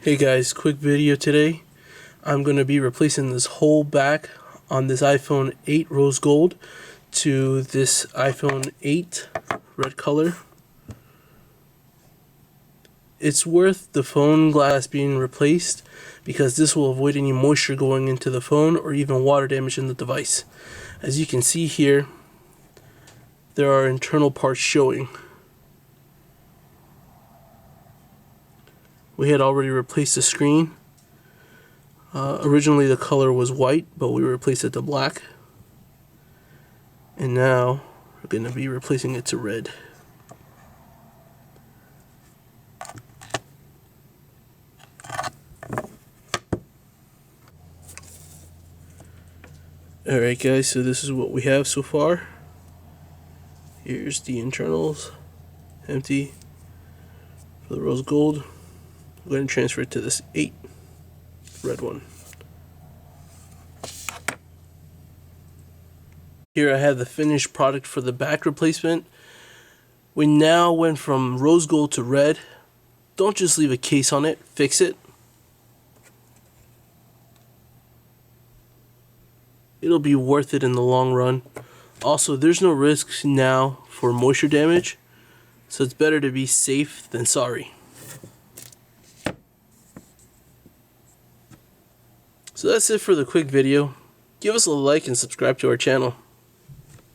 Hey guys, quick video today. I'm going to be replacing this whole back on this iPhone 8 rose gold to this iPhone 8 red color. It's worth the phone glass being replaced because this will avoid any moisture going into the phone or even water damage in the device. As you can see here, there are internal parts showing. We had already replaced the screen. Originally the color was white, but we replaced it to black. And now we're going to be replacing it to red. Alright guys, so this is what we have so far. Here's the internals, empty for the rose gold. I'm going to transfer it to this 8 red one. Here I have the finished product for the back replacement. We now went from rose gold to red. Don't just leave a case on it, fix it. It'll be worth it in the long run. Also, there's no risk now for moisture damage, so it's better to be safe than sorry. So that's it for the quick video. Give us a like and subscribe to our channel.